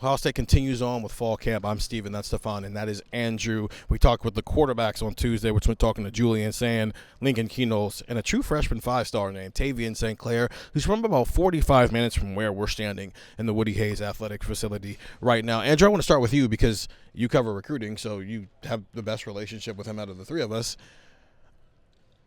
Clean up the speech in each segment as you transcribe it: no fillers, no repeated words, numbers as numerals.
Ohio State continues on with fall camp. I'm Steven, that's Stefan, and that is Andrew. We talked with the quarterbacks on Tuesday, which we're talking to Julian Sand, Lincoln Keenholz, and a true freshman five-star named Tavien St. Clair, who's from about 45 minutes from where we're standing in the Woody Hayes Athletic Facility right now. Andrew, I want to start with you because you cover recruiting, so you have the best relationship with him out of the three of us.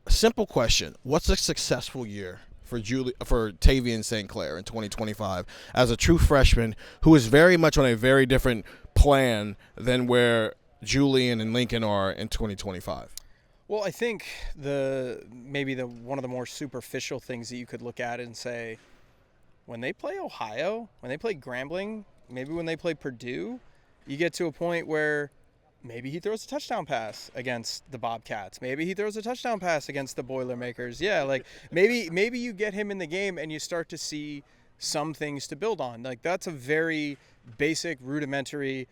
Simple question. What's a successful year for Tavien St. Clair in 2025 as a true freshman who is very much on a very different plan than where Julian and Lincoln are in 2025? Well, I think one of the more superficial things that you could look at and say, when they play Ohio, when they play Grambling, maybe when they play Purdue, you get to a point where maybe he throws a touchdown pass against the Bobcats. Maybe he throws a touchdown pass against the Boilermakers. Yeah, like maybe you get him in the game and you start to see some things to build on. Like that's a very basic, rudimentary,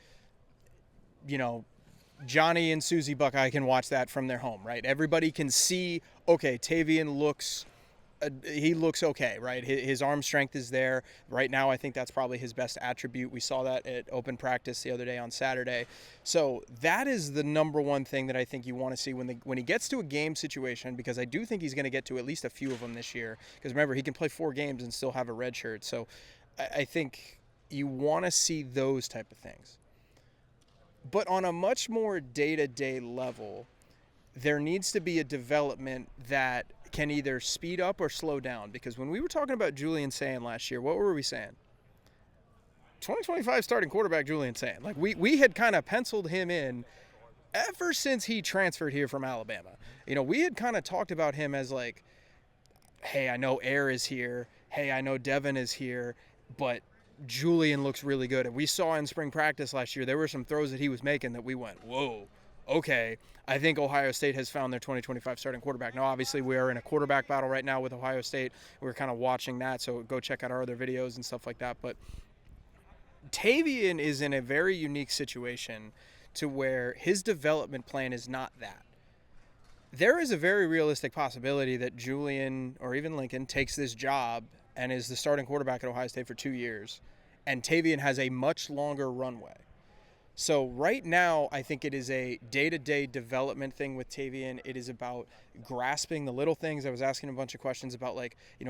Johnny and Susie Buckeye can watch that from their home, right? Everybody can see, okay, Tavian looks okay, right? His arm strength is there. Right now, I think that's probably his best attribute. We saw that at open practice the other day on Saturday. So that is the number one thing that I think you want to see when he gets to a game situation, because I do think he's going to get to at least a few of them this year. Because remember, he can play 4 games and still have a red shirt. So I think you want to see those type of things. But on a much more day-to-day level, there needs to be a development that can either speed up or slow down. Because when we were talking about Julian Sand last year, what were we saying? 2025 starting quarterback Julian Sand. Like we had kind of penciled him in ever since he transferred here from Alabama. We had kind of talked about him as like, hey, I know Air is here. Hey, I know Devin is here. But Julian looks really good. And we saw in spring practice last year, there were some throws that he was making that we went, whoa, okay. I think Ohio State has found their 2025 starting quarterback. Now, obviously, we are in a quarterback battle right now with Ohio State. We're kind of watching that, so go check out our other videos and stuff like that. But Tavian is in a very unique situation to where his development plan is not that. There is a very realistic possibility that Julian or even Lincoln takes this job and is the starting quarterback at Ohio State for 2 years, and Tavian has a much longer runway. So right now, I think it is a day-to-day development thing with Tavian. It is about grasping the little things. I was asking a bunch of questions about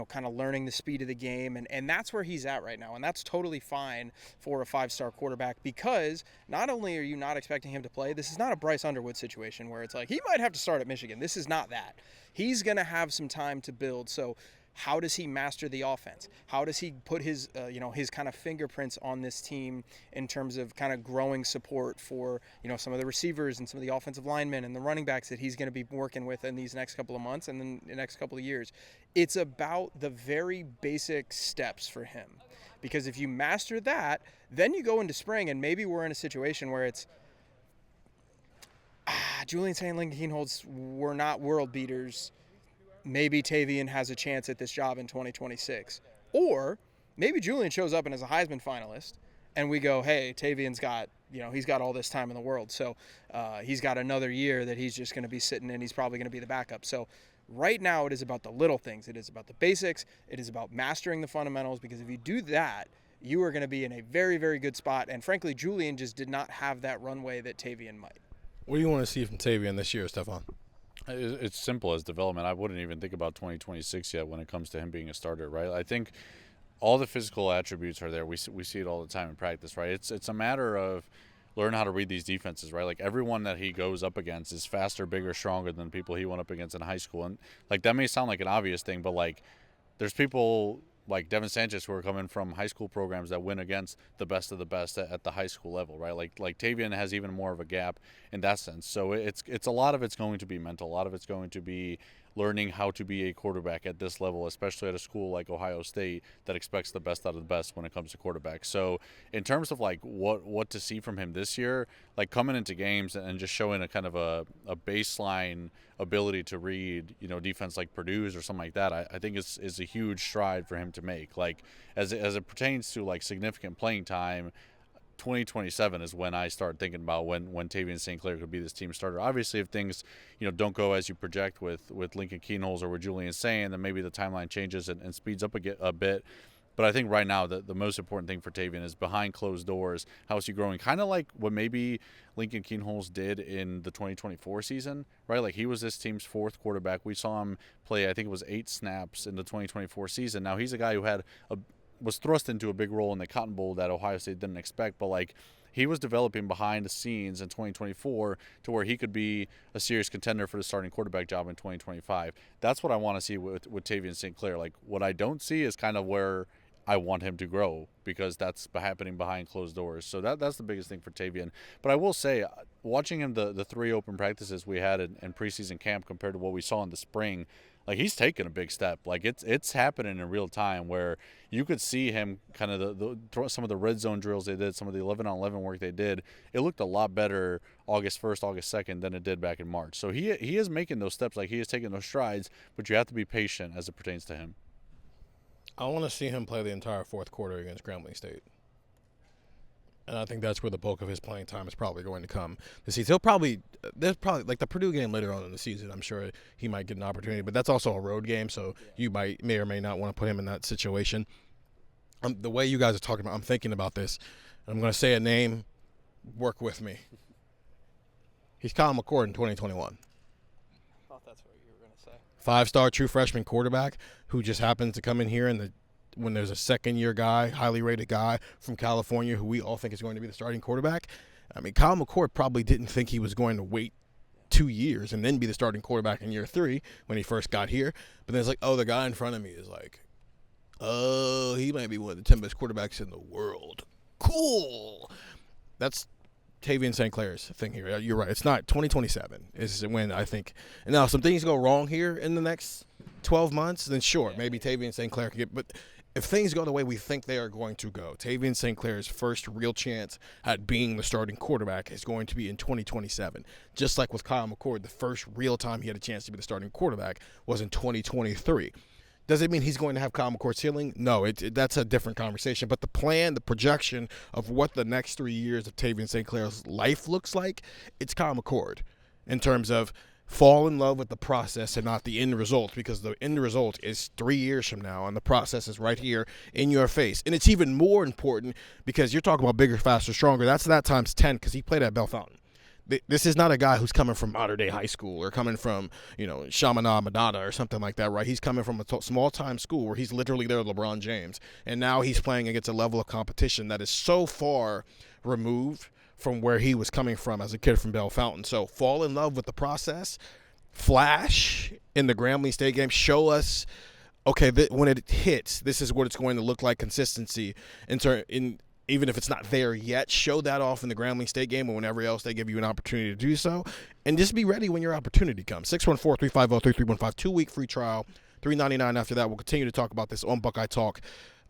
kind of learning the speed of the game, and that's where he's at right now. And that's totally fine for a 5-star quarterback, because not only are you not expecting him to play, this is not a Bryce Underwood situation where it's like he might have to start at Michigan. This is not that. He's going to have some time to build. So how does he master the offense? How does he put his kind of fingerprints on this team in terms of kind of growing support for, some of the receivers and some of the offensive linemen and the running backs that he's going to be working with in these next couple of months and then the next couple of years? It's about the very basic steps for him. Because if you master that, then you go into spring and maybe we're in a situation where it's, Julian St. Lincoln Keenholz, we're not world beaters. Maybe Tavian has a chance at this job in 2026. Or maybe Julian shows up and is a Heisman finalist, and we go, hey, Tavian's got, he's got all this time in the world. So he's got another year that he's just going to be sitting in. He's probably going to be the backup. So right now it is about the little things. It is about the basics. It is about mastering the fundamentals, because if you do that, you are going to be in a very, very good spot. And frankly, Julian just did not have that runway that Tavian might. What do you want to see from Tavian this year, Stefan? It's simple as development. I wouldn't even think about 2026 yet when it comes to him being a starter, right? I think all the physical attributes are there. We see it all the time in practice, right? It's a matter of learning how to read these defenses, right? Like everyone that he goes up against is faster, bigger, stronger than people he went up against in high school. And like that may sound like an obvious thing, but like there's people like Devin Sanchez who are coming from high school programs that win against the best of the best at the high school level, right? Like Tavian has even more of a gap in that sense. So it's a lot of it's going to be mental. A lot of it's going to be learning how to be a quarterback at this level, especially at a school like Ohio State that expects the best out of the best when it comes to quarterbacks. So in terms of like what to see from him this year, like coming into games and just showing a kind of a baseline ability to read, defense like Purdue's or something like that, I think is a huge stride for him to make. Like as it pertains to like significant playing time, 2027 is when I start thinking about when Tavien St. Clair could be this team starter. Obviously, if things don't go as you project with Lincoln Keenholz or with Julian Sand, then maybe the timeline changes and speeds up a bit. But I think right now the most important thing for Tavian is behind closed doors. How is he growing? Kind of like what maybe Lincoln Kienholz did in the 2024 season, right? Like he was this team's fourth quarterback. We saw him play, I think it was 8 snaps in the 2024 season. Now he's a guy who was thrust into a big role in the Cotton Bowl that Ohio State didn't expect, but like he was developing behind the scenes in 2024 to where he could be a serious contender for the starting quarterback job in 2025. That's what I want to see with Tavien St. Clair. Like what I don't see is kind of where I want him to grow, because that's happening behind closed doors. So that's the biggest thing for Tavian. But I will say, watching him the 3 open practices we had in preseason camp compared to what we saw in the spring, like he's taken a big step. Like it's happening in real time, where you could see him kind of some of the red zone drills they did, some of the 11-on-11 work they did. It looked a lot better August 1st, August 2nd than it did back in March. So he is making those steps. Like he is taking those strides, but you have to be patient as it pertains to him. I want to see him play the entire fourth quarter against Grambling State. And I think that's where the bulk of his playing time is probably going to come this season. There's probably like the Purdue game later on in the season, I'm sure he might get an opportunity, but that's also a road game, so you may or may not want to put him in that situation. The way you guys are talking about, I'm thinking about this. I'm going to say a name. Work with me. He's Kyle McCord in 2021. I thought that's what you were going to say. 5-star true freshman quarterback who just happens to come in here when there's a second-year guy, highly rated guy from California who we all think is going to be the starting quarterback. I mean, Kyle McCord probably didn't think he was going to wait 2 years and then be the starting quarterback in year 3 when he first got here. But then it's like, oh, the guy in front of me is like, oh, he might be one of the 10 best quarterbacks in the world. Cool. That's Tavien St. Clair's thing here. You're right. It's not 2027 is when I think. And now some things go wrong here in the next 12 months, then sure, maybe Tavien St. Clair can get. But if things go the way we think they are going to go, Tavien St. Clair's first real chance at being the starting quarterback is going to be in 2027. Just like with Kyle McCord, the first real time he had a chance to be the starting quarterback was in 2023. Does it mean he's going to have Kyle McCord's ceiling? No, that's a different conversation. But the plan, the projection of what the next 3 years of Tavien St. Clair's life looks like, it's Kyle McCord in terms of fall in love with the process and not the end result, because the end result is 3 years from now, and the process is right here in your face. And it's even more important because you're talking about bigger, faster, stronger. That's that times 10 because he played at Bell Fountain. This is not a guy who's coming from modern-day high school or coming from, Chaminade, Madonna or something like that, right? He's coming from a small-time school where he's literally there with LeBron James, and now he's playing against a level of competition that is so far removed from where he was coming from as a kid from Bell Fountain. So fall in love with the process, flash in the Grambling State game, show us, okay, when it hits, this is what it's going to look like, consistency even if it's not there yet, show that off in the Grambling State game or whenever else they give you an opportunity to do so. And just be ready when your opportunity comes. 614-350-3315, 2-week free trial, $3.99 after that. We'll continue to talk about this on Buckeye Talk.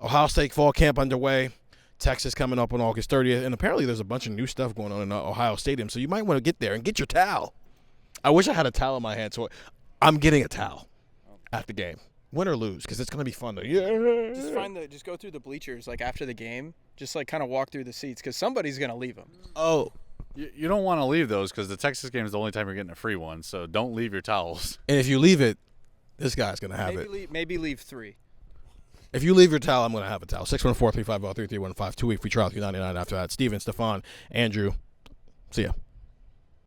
Ohio State fall camp underway. Texas coming up on August 30th. And apparently there's a bunch of new stuff going on in Ohio Stadium, so you might want to get there and get your towel. I wish I had a towel in my hand, so I'm getting a towel at the game. Win or lose, because it's going to be fun. Just go through the bleachers, like, after the game. Just, like, kind of walk through the seats, because somebody's going to leave them. Oh. You don't want to leave those, because the Texas game is the only time you're getting a free one, so don't leave your towels. And if you leave it, this guy's going to have it. Maybe leave 3. If you leave your towel, I'm going to have a towel. 614-350-3315, 2-week free trial, $3.99 after that. Steven, Stefan, Andrew, see ya.